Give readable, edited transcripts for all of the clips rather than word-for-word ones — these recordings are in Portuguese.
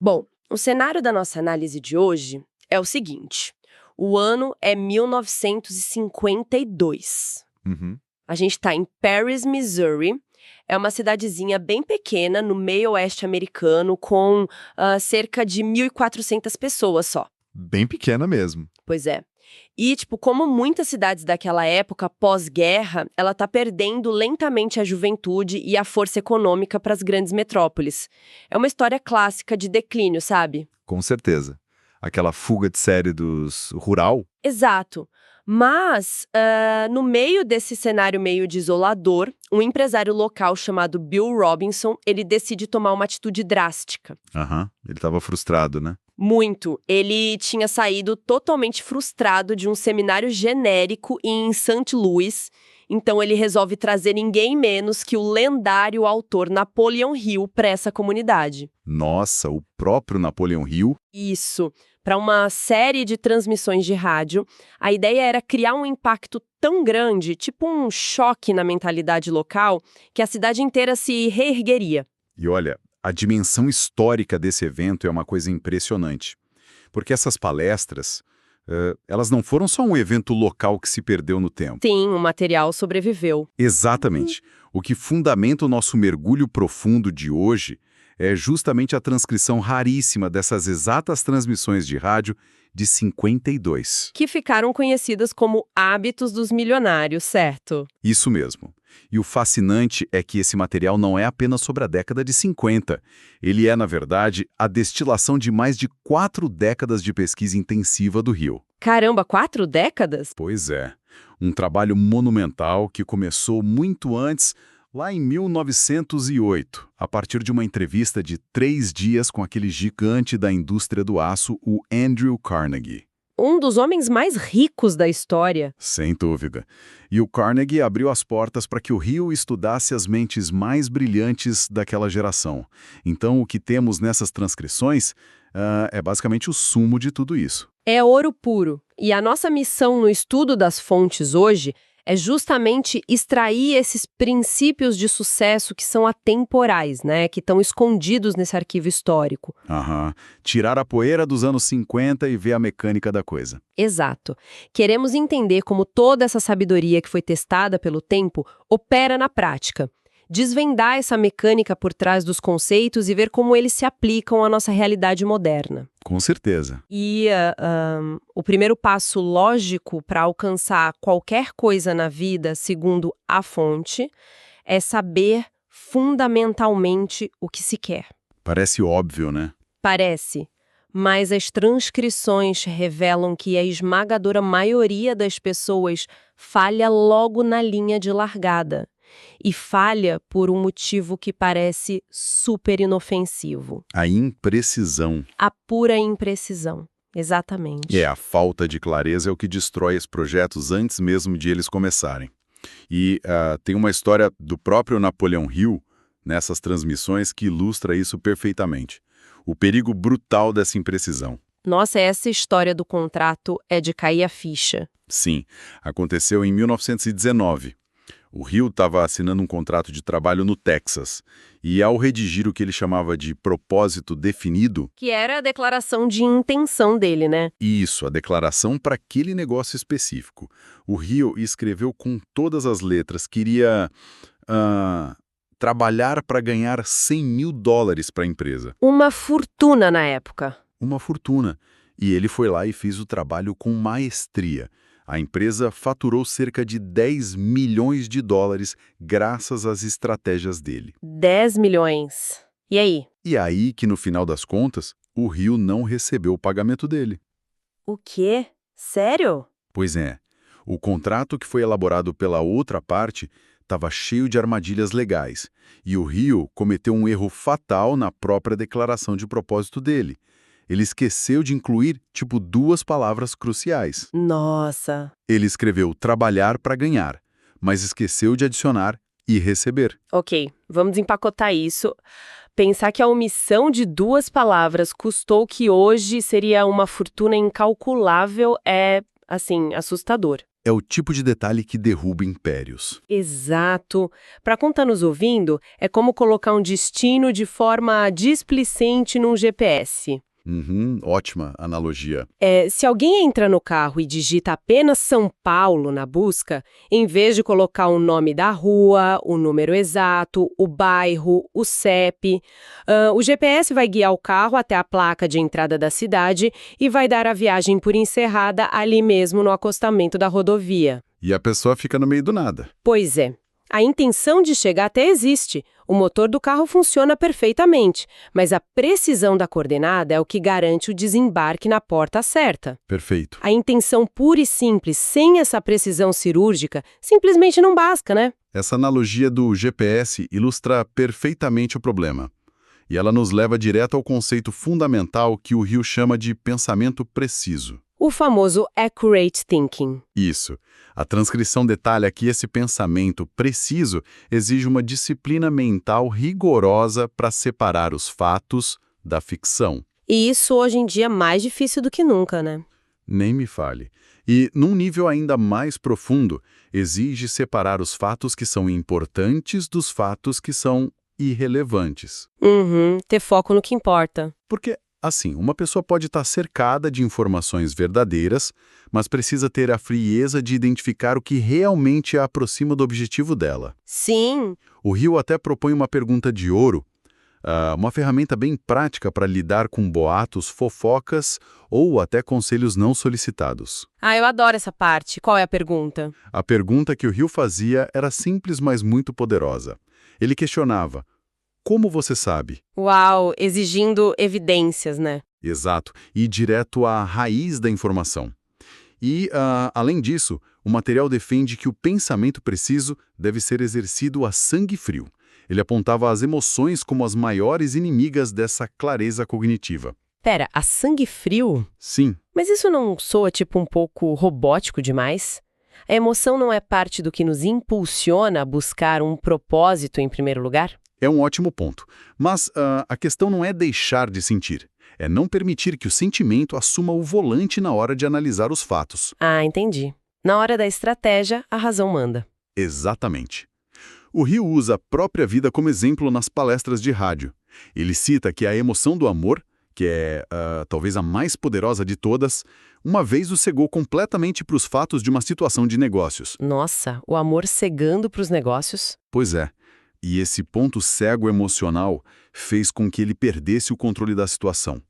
Bom, o cenário da nossa análise de hoje é o seguinte: o ano é 1952. Uhum. A gente está em Paris, Missouri. É uma cidadezinha bem pequena no meio oeste americano, com cerca de 1.400 pessoas só. Bem pequena mesmo. Pois é. E, como muitas cidades daquela época, pós-guerra, ela tá perdendo lentamente a juventude e a força econômica para as grandes metrópoles. É uma história clássica de declínio, sabe? Com certeza. Aquela fuga de série dos rural? Exato. Mas, no meio desse cenário meio desolador, um empresário local chamado Bill Robinson, ele decide tomar uma atitude drástica. Aham. Ele estava frustrado, né? Muito. Ele tinha saído totalmente frustrado de um seminário genérico em St. Louis, então ele resolve trazer ninguém menos que o lendário autor Napoleon Hill para essa comunidade. Nossa, o próprio Napoleon Hill? Isso. Para uma série de transmissões de rádio, a ideia era criar um impacto tão grande, tipo um choque na mentalidade local, que a cidade inteira se reergueria. E olha, a dimensão histórica desse evento é uma coisa impressionante. Porque essas palestras, elas não foram só um evento local que se perdeu no tempo. Sim, o material sobreviveu. Exatamente. O que fundamenta o nosso mergulho profundo de hoje é justamente a transcrição raríssima dessas exatas transmissões de rádio de 52. Que ficaram conhecidas como hábitos dos milionários, certo? Isso mesmo. E o fascinante é que esse material não é apenas sobre a década de 50. Ele é, na verdade, a destilação de mais de 4 décadas de pesquisa intensiva do Rio. Caramba, 4 décadas? Pois é. Um trabalho monumental que começou muito antes, lá em 1908, a partir de uma entrevista de 3 dias com aquele gigante da indústria do aço, o Andrew Carnegie. Um dos homens mais ricos da história. Sem dúvida. E o Carnegie abriu as portas para que o Rio estudasse as mentes mais brilhantes daquela geração. Então, o que temos nessas transcrições é basicamente o sumo de tudo isso. É ouro puro. E a nossa missão no estudo das fontes hoje é justamente extrair esses princípios de sucesso que são atemporais, né? Que estão escondidos nesse arquivo histórico. Aham. Tirar a poeira dos anos 50 e ver a mecânica da coisa. Exato. Queremos entender como toda essa sabedoria que foi testada pelo tempo opera na prática. Desvendar essa mecânica por trás dos conceitos e ver como eles se aplicam à nossa realidade moderna. Com certeza. E o primeiro passo lógico para alcançar qualquer coisa na vida, segundo a fonte, é saber fundamentalmente o que se quer. Parece óbvio, né? Parece, mas as transcrições revelam que a esmagadora maioria das pessoas falha logo na linha de largada. E falha por um motivo que parece super inofensivo. A imprecisão. A pura imprecisão. Exatamente. A falta de clareza é o que destrói os projetos antes mesmo de eles começarem. E tem uma história do próprio Napoleon Hill nessas transmissões que ilustra isso perfeitamente. O perigo brutal dessa imprecisão. Nossa, essa história do contrato é de cair a ficha. Sim, aconteceu em 1919. O Hill estava assinando um contrato de trabalho no Texas e, ao redigir o que ele chamava de propósito definido... Que era a declaração de intenção dele, né? Isso, a declaração para aquele negócio específico. O Hill escreveu com todas as letras, queria trabalhar para ganhar $100 mil para a empresa. Uma fortuna na época. Uma fortuna. E ele foi lá e fez o trabalho com maestria. A empresa faturou cerca de $10 milhões graças às estratégias dele. 10 milhões. E aí? E aí que, no final das contas, o Rio não recebeu o pagamento dele. O quê? Sério? Pois é. O contrato que foi elaborado pela outra parte estava cheio de armadilhas legais. E o Rio cometeu um erro fatal na própria declaração de propósito dele. Ele esqueceu de incluir, 2 palavras cruciais. Nossa! Ele escreveu trabalhar para ganhar, mas esqueceu de adicionar e receber. Ok, vamos desempacotar isso. Pensar que a omissão de 2 palavras custou o que hoje seria uma fortuna incalculável é, assustador. é o tipo de detalhe que derruba impérios. Exato. Para quem está nos ouvindo, é como colocar um destino de forma displicente num GPS. Ótima analogia. Se alguém entra no carro e digita apenas São Paulo na busca, em vez de colocar o nome da rua, o número exato, o bairro, o CEP, o GPS vai guiar o carro até a placa de entrada da cidade e vai dar a viagem por encerrada ali mesmo no acostamento da rodovia. E a pessoa fica no meio do nada. Pois é. A intenção de chegar até existe, o motor do carro funciona perfeitamente, mas a precisão da coordenada é o que garante o desembarque na porta certa. Perfeito. A intenção pura e simples, sem essa precisão cirúrgica, simplesmente não basta, né? Essa analogia do GPS ilustra perfeitamente o problema. E ela nos leva direto ao conceito fundamental que o Hill chama de pensamento preciso. O famoso accurate thinking. Isso. A transcrição detalha que esse pensamento preciso exige uma disciplina mental rigorosa para separar os fatos da ficção. E isso hoje em dia é mais difícil do que nunca, né? Nem me fale. E, num nível ainda mais profundo, exige separar os fatos que são importantes dos fatos que são irrelevantes. Ter foco no que importa. Porque, assim, uma pessoa pode estar cercada de informações verdadeiras, mas precisa ter a frieza de identificar o que realmente a aproxima do objetivo dela. Sim. O Hill até propõe uma pergunta de ouro, uma ferramenta bem prática para lidar com boatos, fofocas ou até conselhos não solicitados. Eu adoro essa parte. Qual é a pergunta? A pergunta que o Hill fazia era simples, mas muito poderosa. Ele questionava: como você sabe? Uau, exigindo evidências, né? Exato, e direto à raiz da informação. E, além disso, o material defende que o pensamento preciso deve ser exercido a sangue frio. Ele apontava as emoções como as maiores inimigas dessa clareza cognitiva. Pera, a sangue frio? Sim, Mas isso não soa tipo um pouco robótico demais? A emoção não é parte do que nos impulsiona a buscar um propósito em primeiro lugar? é um ótimo ponto. Mas a questão não é deixar de sentir. É não permitir que o sentimento assuma o volante na hora de analisar os fatos. Entendi. Na hora da estratégia, a razão manda. Exatamente. O Hill usa a própria vida como exemplo nas palestras de rádio. Ele cita que a emoção do amor, que é talvez a mais poderosa de todas, uma vez o cegou completamente para os fatos de uma situação de negócios. Nossa, o amor cegando para os negócios? Pois é. E esse ponto cego emocional fez com que ele perdesse o controle da situação.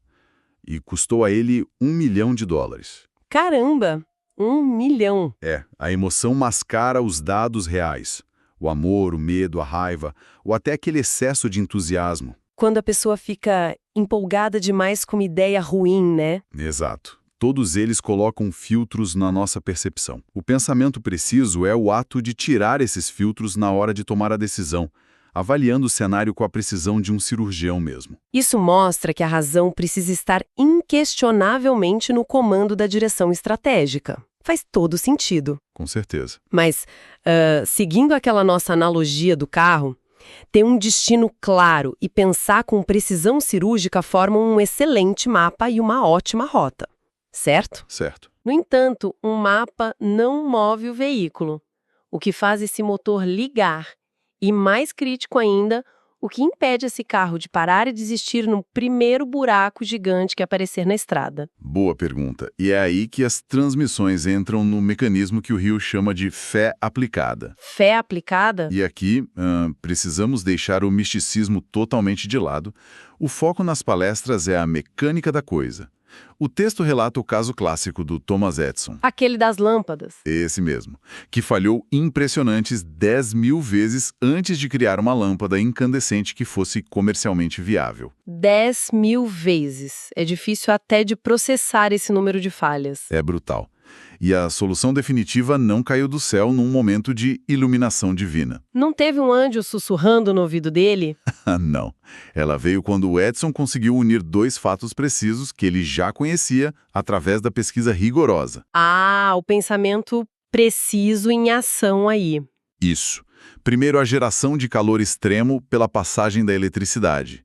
E custou a ele $1 milhão. Caramba! 1 milhão! A emoção mascara os dados reais. O amor, o medo, a raiva, ou até aquele excesso de entusiasmo. Quando a pessoa fica empolgada demais com uma ideia ruim, né? Exato. Todos eles colocam filtros na nossa percepção. O pensamento preciso é o ato de tirar esses filtros na hora de tomar a decisão, avaliando o cenário com a precisão de um cirurgião mesmo. Isso mostra que a razão precisa estar inquestionavelmente no comando da direção estratégica. Faz todo sentido. Com certeza. Mas, seguindo aquela nossa analogia do carro, ter um destino claro e pensar com precisão cirúrgica formam um excelente mapa e uma ótima rota. Certo? Certo. No entanto, um mapa não move o veículo, o que faz esse motor ligar. E mais crítico ainda, o que impede esse carro de parar e desistir no primeiro buraco gigante que aparecer na estrada? Boa pergunta. E é aí que as transmissões entram no mecanismo que o Hill chama de fé aplicada. Fé aplicada? E aqui, precisamos deixar o misticismo totalmente de lado. O foco nas palestras é a mecânica da coisa. O texto relata o caso clássico do Thomas Edison. Aquele das lâmpadas. Esse mesmo, que falhou impressionantes 10.000 vezes antes de criar uma lâmpada incandescente que fosse comercialmente viável. 10.000 vezes. É difícil até de processar esse número de falhas. É brutal. E a solução definitiva não caiu do céu num momento de iluminação divina. Não teve um anjo sussurrando no ouvido dele? Não. Ela veio quando o Edison conseguiu unir dois fatos precisos que ele já conhecia através da pesquisa rigorosa. O pensamento preciso em ação aí. Isso. Primeiro, a geração de calor extremo pela passagem da eletricidade.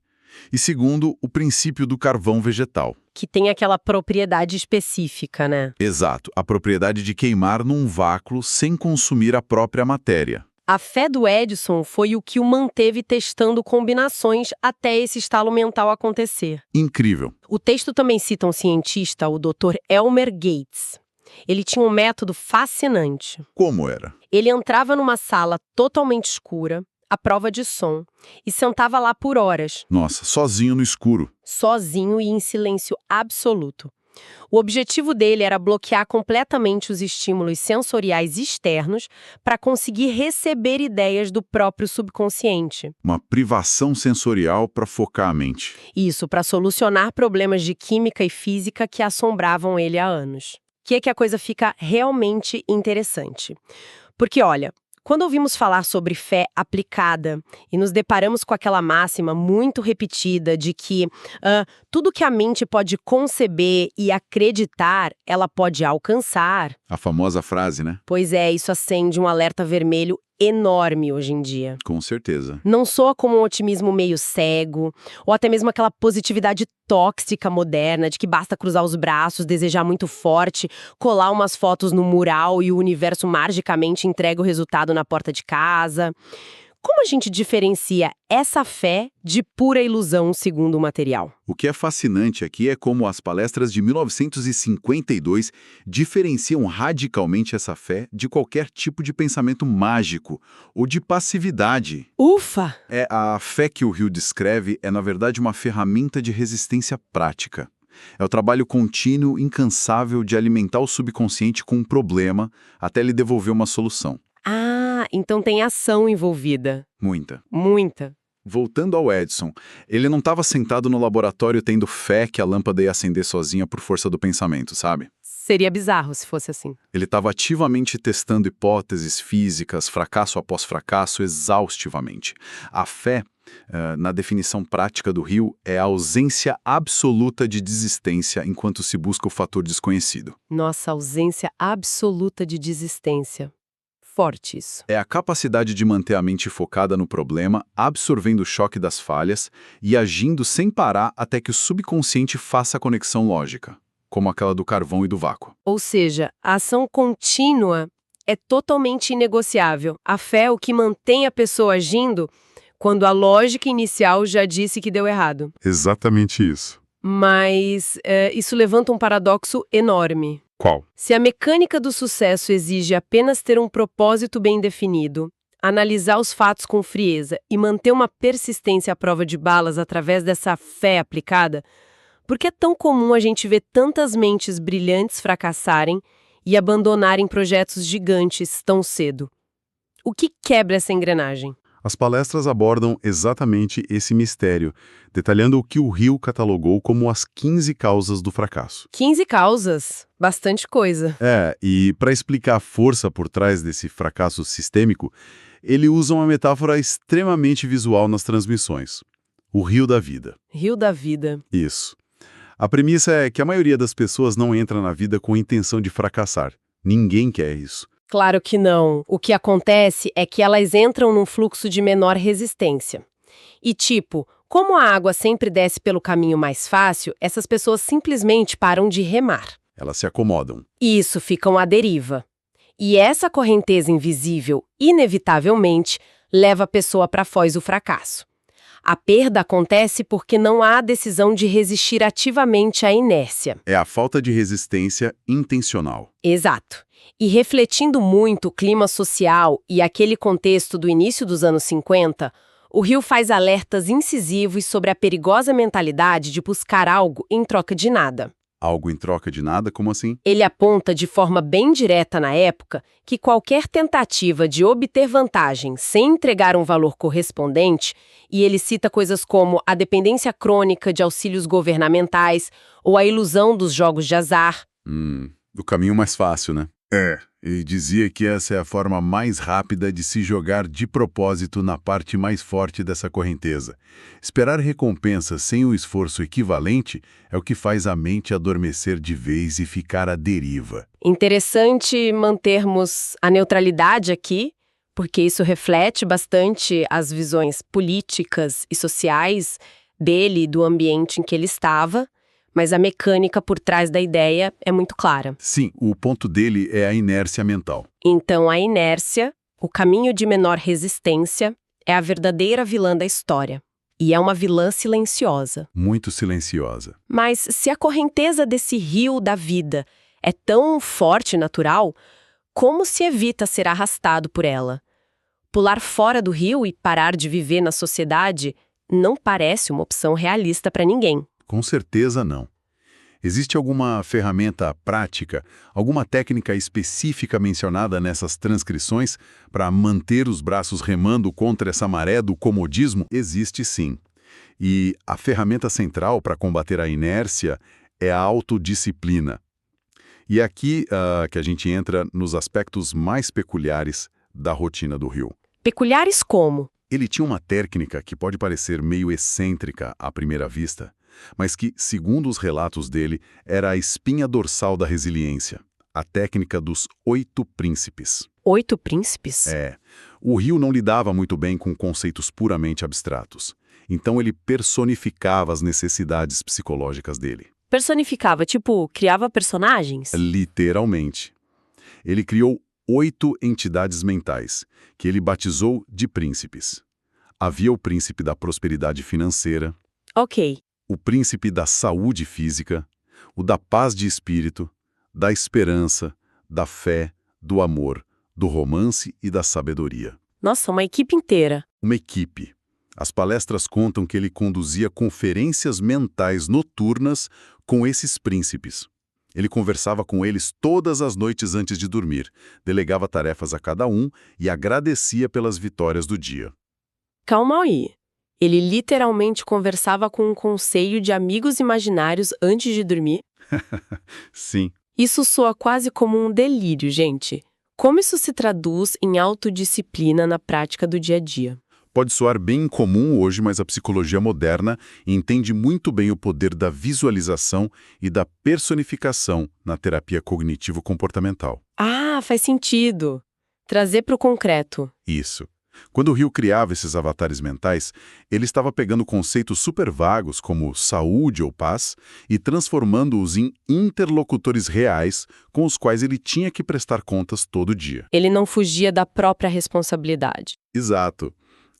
E segundo, o princípio do carvão vegetal. Que tem aquela propriedade específica, né? Exato, a propriedade de queimar num vácuo sem consumir a própria matéria. A fé do Edison foi o que o manteve testando combinações até esse estalo mental acontecer. Incrível. O texto também cita um cientista, o Dr. Elmer Gates. Ele tinha um método fascinante. Como era? Ele entrava numa sala totalmente escura, à prova de som, e sentava lá por horas, Nossa, sozinho no escuro. sozinho e em silêncio absoluto. O objetivo dele era bloquear completamente os estímulos sensoriais externos para conseguir receber ideias do próprio subconsciente. Uma privação sensorial para focar a mente. Isso para solucionar problemas de química e física que assombravam ele há anos. Que a coisa fica realmente interessante. Porque, olha, quando ouvimos falar sobre fé aplicada e nos deparamos com aquela máxima muito repetida de que tudo que a mente pode conceber e acreditar, ela pode alcançar. A famosa frase, né? Pois é, isso acende um alerta vermelho enorme hoje em dia. Com certeza. Não soa como um otimismo meio cego, ou até mesmo aquela positividade tóxica moderna de que basta cruzar os braços, desejar muito forte, colar umas fotos no mural e o universo magicamente entrega o resultado na porta de casa. Como a gente diferencia essa fé de pura ilusão segundo o material? O que é fascinante aqui é como as palestras de 1952 diferenciam radicalmente essa fé de qualquer tipo de pensamento mágico ou de passividade. Ufa! A fé que o Hill descreve é, na verdade, uma ferramenta de resistência prática. É o trabalho contínuo, incansável de alimentar o subconsciente com um problema até lhe devolver uma solução. Ah, então tem ação envolvida. Muita. Muita. Voltando ao Edison, ele não estava sentado no laboratório tendo fé que a lâmpada ia acender sozinha por força do pensamento, sabe? Seria bizarro se fosse assim. Ele estava ativamente testando hipóteses físicas, fracasso após fracasso, exaustivamente. A fé, na definição prática do Hill, é a ausência absoluta de desistência enquanto se busca o fator desconhecido. Nossa, ausência absoluta de desistência. Forte isso. É a capacidade de manter a mente focada no problema, absorvendo o choque das falhas e agindo sem parar até que o subconsciente faça a conexão lógica, como aquela do carvão e do vácuo. Ou seja, a ação contínua é totalmente inegociável. A fé é o que mantém a pessoa agindo quando a lógica inicial já disse que deu errado. Exatamente isso. Mas isso levanta um paradoxo enorme. Qual? Se a mecânica do sucesso exige apenas ter um propósito bem definido, analisar os fatos com frieza e manter uma persistência à prova de balas através dessa fé aplicada, por que é tão comum a gente ver tantas mentes brilhantes fracassarem e abandonarem projetos gigantes tão cedo? O que quebra essa engrenagem? As palestras abordam exatamente esse mistério, detalhando o que o Hill catalogou como as 15 causas do fracasso. 15 causas? Bastante coisa. E para explicar a força por trás desse fracasso sistêmico, ele usa uma metáfora extremamente visual nas transmissões. O rio da vida. Rio da vida. Isso. A premissa é que a maioria das pessoas não entra na vida com a intenção de fracassar. Ninguém quer isso. Claro que não. O que acontece é que elas entram num fluxo de menor resistência. E como a água sempre desce pelo caminho mais fácil, essas pessoas simplesmente param de remar. Elas se acomodam. Isso, ficam à deriva. E essa correnteza invisível, inevitavelmente, leva a pessoa para a foz do fracasso. A perda acontece porque não há a decisão de resistir ativamente à inércia. É a falta de resistência intencional. Exato. E refletindo muito o clima social e aquele contexto do início dos anos 50, o Hill faz alertas incisivos sobre a perigosa mentalidade de buscar algo em troca de nada. Algo em troca de nada? Como assim? Ele aponta de forma bem direta na época que qualquer tentativa de obter vantagem sem entregar um valor correspondente, e ele cita coisas como a dependência crônica de auxílios governamentais ou a ilusão dos jogos de azar. Do caminho mais fácil, né? E dizia que essa é a forma mais rápida de se jogar de propósito na parte mais forte dessa correnteza. Esperar recompensa sem o esforço equivalente é o que faz a mente adormecer de vez e ficar à deriva. Interessante mantermos a neutralidade aqui, porque isso reflete bastante as visões políticas e sociais dele e do ambiente em que ele estava, mas a mecânica por trás da ideia é muito clara. Sim, o ponto dele é a inércia mental. Então, a inércia, o caminho de menor resistência, é a verdadeira vilã da história. E é uma vilã silenciosa. Muito silenciosa. Mas se a correnteza desse rio da vida é tão forte e natural, como se evita ser arrastado por ela? Pular fora do rio e parar de viver na sociedade não parece uma opção realista para ninguém. Com certeza não. Existe alguma ferramenta prática, alguma técnica específica mencionada nessas transcrições para manter os braços remando contra essa maré do comodismo? Existe sim. E a ferramenta central para combater a inércia é a autodisciplina. E é aqui que a gente entra nos aspectos mais peculiares da rotina do Hill. Peculiares como? Ele tinha uma técnica que pode parecer meio excêntrica à primeira vista, mas que, segundo os relatos dele, era a espinha dorsal da resiliência, a técnica dos 8 príncipes. 8 príncipes? O Hill não lidava muito bem com conceitos puramente abstratos, então ele personificava as necessidades psicológicas dele. Personificava, tipo, criava personagens? Literalmente. Ele criou 8 entidades mentais, que ele batizou de príncipes. Havia o príncipe da prosperidade financeira, Ok. o príncipe da saúde física, o da paz de espírito, da esperança, da fé, do amor, do romance e da sabedoria. Nossa, uma equipe inteira. Uma equipe. As palestras contam que ele conduzia conferências mentais noturnas com esses príncipes. Ele conversava com eles todas as noites antes de dormir, delegava tarefas a cada um e agradecia pelas vitórias do dia. Calma aí. Ele literalmente conversava com um conselho de amigos imaginários antes de dormir? Sim. Isso soa quase como um delírio, gente. Como isso se traduz em autodisciplina na prática do dia a dia? Pode soar bem incomum hoje, mas a psicologia moderna entende muito bem o poder da visualização e da personificação na terapia cognitivo-comportamental. Ah, faz sentido. Trazer para o concreto. Isso. Quando o Hill criava esses avatares mentais, ele estava pegando conceitos super vagos como saúde ou paz e transformando-os em interlocutores reais com os quais ele tinha que prestar contas todo dia. Ele não fugia da própria responsabilidade. Exato.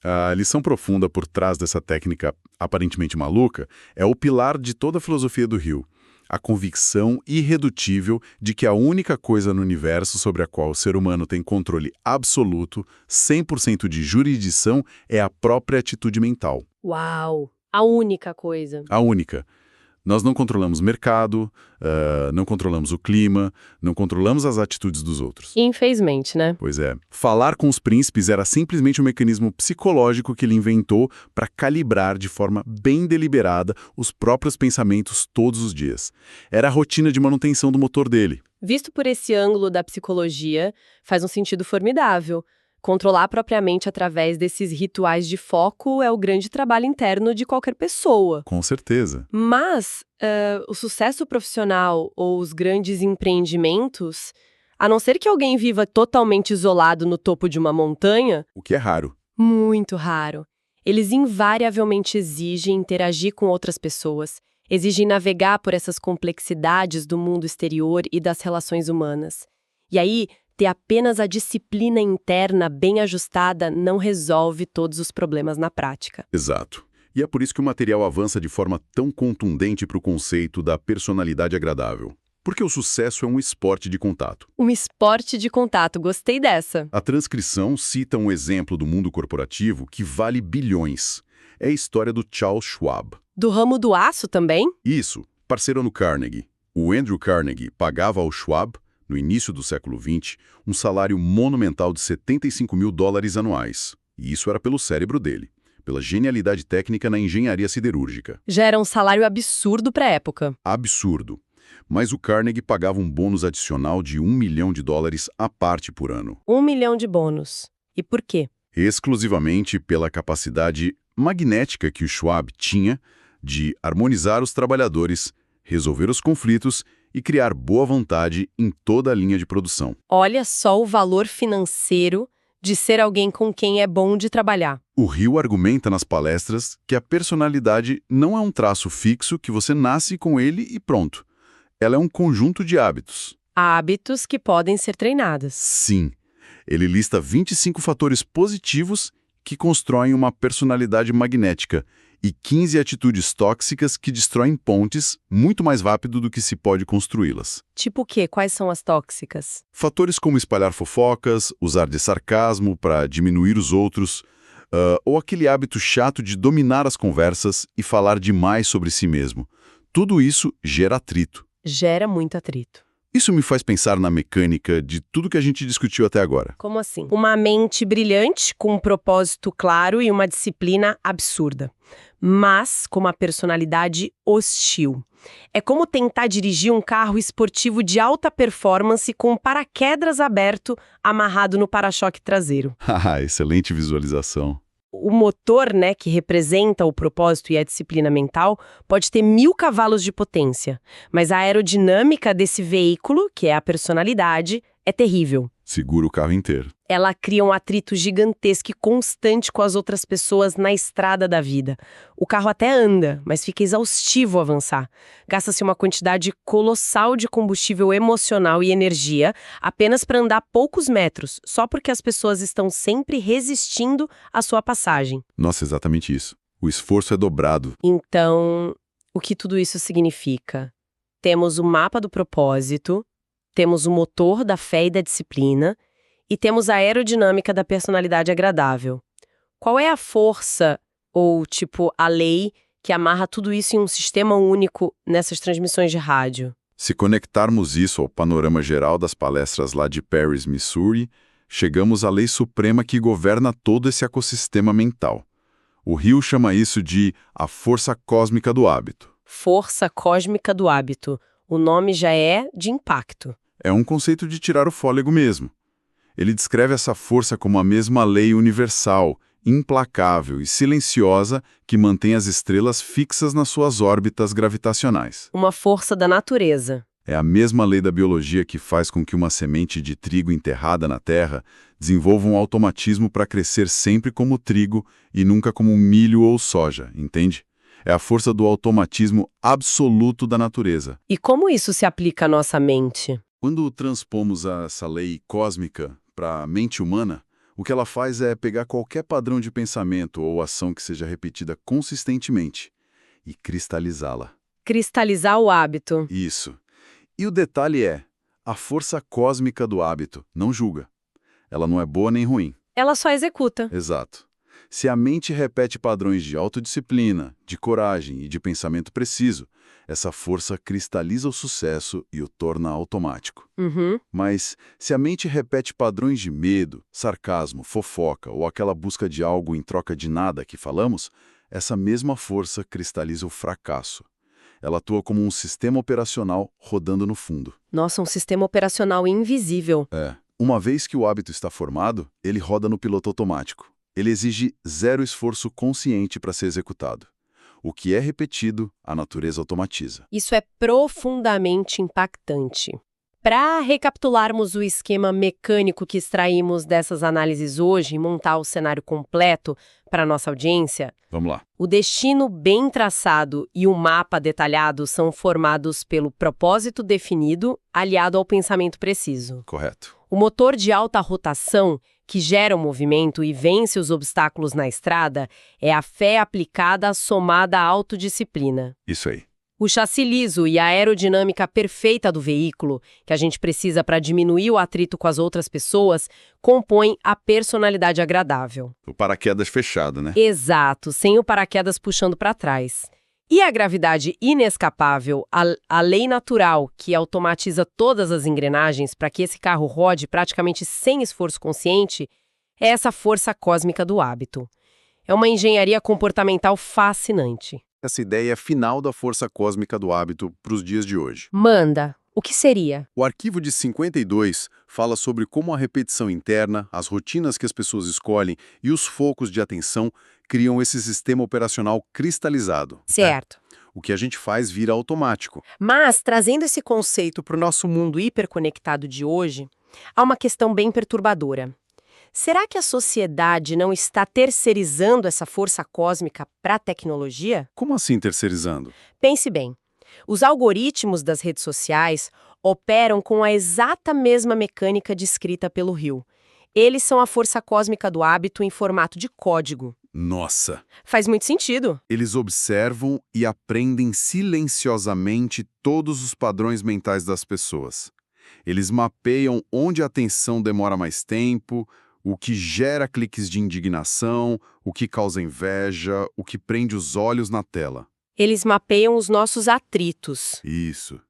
A lição profunda por trás dessa técnica aparentemente maluca é o pilar de toda a filosofia do Hill, a convicção irredutível de que a única coisa no universo sobre a qual o ser humano tem controle absoluto, 100% de jurisdição, é a própria atitude mental. Uau! A única coisa. A única. Nós não controlamos o mercado, não controlamos o clima, não controlamos as atitudes dos outros. Infelizmente, né? Pois é. Falar com os príncipes era simplesmente um mecanismo psicológico que ele inventou para calibrar de forma bem deliberada os próprios pensamentos todos os dias. Era a rotina de manutenção do motor dele. Visto por esse ângulo da psicologia, faz um sentido formidável. Controlar propriamente através desses rituais de foco é o grande trabalho interno de qualquer pessoa. Com certeza. Mas o sucesso profissional ou os grandes empreendimentos, a não ser que alguém viva totalmente isolado no topo de uma montanha, O que é raro. muito raro, eles invariavelmente exigem interagir com outras pessoas, exigem navegar por essas complexidades do mundo exterior e das relações humanas. E aí, ter apenas a disciplina interna bem ajustada não resolve todos os problemas na prática. Exato. E é por isso que o material avança de forma tão contundente para o conceito da personalidade agradável. Porque o sucesso é um esporte de contato. Um esporte de contato, gostei dessa. A transcrição cita um exemplo do mundo corporativo que vale bilhões. É a história do Charles Schwab. Do ramo do aço também? Isso, parceiro no Carnegie. O Andrew Carnegie pagava ao Schwab, no início do século XX, um salário monumental de $75 mil anuais. E isso era pelo cérebro dele, pela genialidade técnica na engenharia siderúrgica. Já era um salário absurdo para a época. Absurdo. Mas o Carnegie pagava um bônus adicional de $1 milhão à parte por ano. 1 milhão de bônus. E por quê? Exclusivamente pela capacidade magnética que o Schwab tinha de harmonizar os trabalhadores, resolver os conflitos e criar boa vontade em toda a linha de produção. Olha só o valor financeiro de ser alguém com quem é bom de trabalhar. O Hill argumenta nas palestras que a personalidade não é um traço fixo que você nasce com ele e pronto. Ela é um conjunto de hábitos. Hábitos que podem ser treinados. Sim. Ele lista 25 fatores positivos que constroem uma personalidade magnética e 15 atitudes tóxicas que destroem pontes muito mais rápido do que se pode construí-las. Tipo o quê? Quais são as tóxicas? Fatores como espalhar fofocas, usar de sarcasmo para diminuir os outros, ou aquele hábito chato de dominar as conversas e falar demais sobre si mesmo. Tudo isso gera atrito. Gera muito atrito. Isso me faz pensar na mecânica de tudo que a gente discutiu até agora. Como assim? Uma mente brilhante, com um propósito claro e uma disciplina absurda, mas com uma personalidade hostil. É como tentar dirigir um carro esportivo de alta performance com um paraquedas aberto amarrado no para-choque traseiro. Haha, excelente visualização. O motor, né, que representa o propósito e a disciplina mental, pode ter 1000 cavalos de potência, mas a aerodinâmica desse veículo, que é a personalidade, é terrível. Segura o carro inteiro. Ela cria um atrito gigantesco e constante com as outras pessoas na estrada da vida. O carro até anda, mas fica exaustivo avançar. Gasta-se uma quantidade colossal de combustível emocional e energia apenas para andar poucos metros, só porque as pessoas estão sempre resistindo à sua passagem. Nossa, exatamente isso. O esforço é dobrado. Então, o que tudo isso significa? Temos o mapa do propósito, temos o motor da fé e da disciplina, e temos a aerodinâmica da personalidade agradável. Qual é a força, ou tipo, a lei, que amarra tudo isso em um sistema único nessas transmissões de rádio? Se conectarmos isso ao panorama geral das palestras lá de Paris, Missouri, chegamos à lei suprema que governa todo esse ecossistema mental. O Hill chama isso de a força cósmica do hábito. Força cósmica do hábito. O nome já é de impacto. É um conceito de tirar o fôlego mesmo. Ele descreve essa força como a mesma lei universal, implacável e silenciosa que mantém as estrelas fixas nas suas órbitas gravitacionais. Uma força da natureza. É a mesma lei da biologia que faz com que uma semente de trigo enterrada na terra desenvolva um automatismo para crescer sempre como trigo e nunca como milho ou soja, entende? É a força do automatismo absoluto da natureza. E como isso se aplica à nossa mente? Quando transpomos essa lei cósmica para a mente humana, o que ela faz é pegar qualquer padrão de pensamento ou ação que seja repetida consistentemente e cristalizá-la. Cristalizar o hábito. Isso. E o detalhe é, a força cósmica do hábito não julga. Ela não é boa nem ruim. Ela só executa. Exato. Se a mente repete padrões de autodisciplina, de coragem e de pensamento preciso, essa força cristaliza o sucesso e o torna automático. Mas, se a mente repete padrões de medo, sarcasmo, fofoca ou aquela busca de algo em troca de nada que falamos, essa mesma força cristaliza o fracasso. Ela atua como um sistema operacional rodando no fundo. Nossa, um sistema operacional invisível. É. Uma vez que o hábito está formado, ele roda no piloto automático. Ele exige zero esforço consciente para ser executado. O que é repetido, a natureza automatiza. Isso é profundamente impactante. Para recapitularmos o esquema mecânico que extraímos dessas análises hoje e montar o cenário completo para a nossa audiência, Vamos lá. o destino bem traçado e o mapa detalhado são formados pelo propósito definido, aliado ao pensamento preciso. Correto. O motor de alta rotação, que gera o movimento e vence os obstáculos na estrada, é a fé aplicada somada à autodisciplina. Isso aí. O chassi liso e a aerodinâmica perfeita do veículo, que a gente precisa para diminuir o atrito com as outras pessoas, compõem a personalidade agradável. O paraquedas fechado, né? Exato, sem o paraquedas puxando para trás. E a gravidade inescapável, a lei natural que automatiza todas as engrenagens para que esse carro rode praticamente sem esforço consciente, é essa força cósmica do hábito. É uma engenharia comportamental fascinante. Essa ideia final da força cósmica do hábito para os dias de hoje. Manda, o que seria? O arquivo de 52 fala sobre como a repetição interna, as rotinas que as pessoas escolhem e os focos de atenção criam esse sistema operacional cristalizado. Certo. O que a gente faz vira automático. Mas, trazendo esse conceito para o nosso mundo hiperconectado de hoje, há uma questão bem perturbadora. Será que a sociedade não está terceirizando essa força cósmica para a tecnologia? Como assim terceirizando? Pense bem. Os algoritmos das redes sociais operam com a exata mesma mecânica descrita pelo Hill. Eles são a força cósmica do hábito em formato de código. Nossa! Faz muito sentido. Eles observam e aprendem silenciosamente todos os padrões mentais das pessoas. Eles mapeiam onde a atenção demora mais tempo, o que gera cliques de indignação, o que causa inveja, o que prende os olhos na tela. Eles mapeiam os nossos atritos. Isso.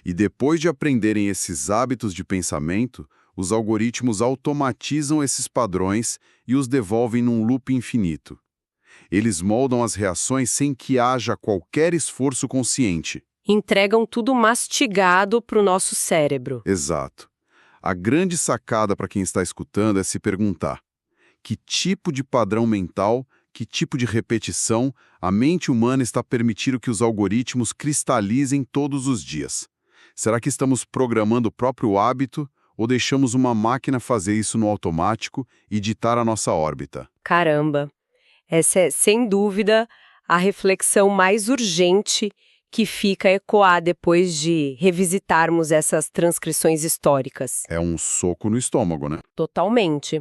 E depois de aprenderem esses hábitos de pensamento, os algoritmos automatizam esses padrões e os devolvem num loop infinito. Eles moldam as reações sem que haja qualquer esforço consciente. Entregam tudo mastigado para o nosso cérebro. Exato. A grande sacada para quem está escutando é se perguntar: que tipo de padrão mental, que tipo de repetição a mente humana está permitindo que os algoritmos cristalizem todos os dias? Será que estamos programando o próprio hábito ou deixamos uma máquina fazer isso no automático e ditar a nossa órbita? Caramba! Essa é, sem dúvida, a reflexão mais urgente que fica a ecoar depois de revisitarmos essas transcrições históricas. É um soco no estômago, né? Totalmente.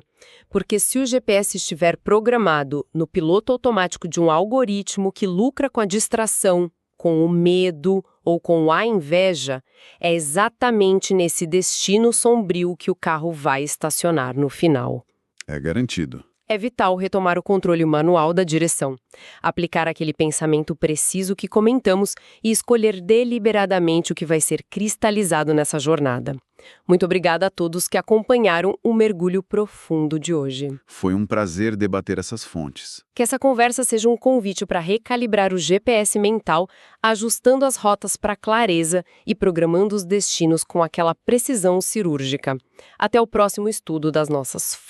Porque se o GPS estiver programado no piloto automático de um algoritmo que lucra com a distração, com o medo ou com a inveja, é exatamente nesse destino sombrio que o carro vai estacionar no final. É garantido. É vital retomar o controle manual da direção, aplicar aquele pensamento preciso que comentamos e escolher deliberadamente o que vai ser cristalizado nessa jornada. Muito obrigada a todos que acompanharam o mergulho profundo de hoje. Foi um prazer debater essas fontes. Que essa conversa seja um convite para recalibrar o GPS mental, ajustando as rotas para clareza e programando os destinos com aquela precisão cirúrgica. Até o próximo estudo das nossas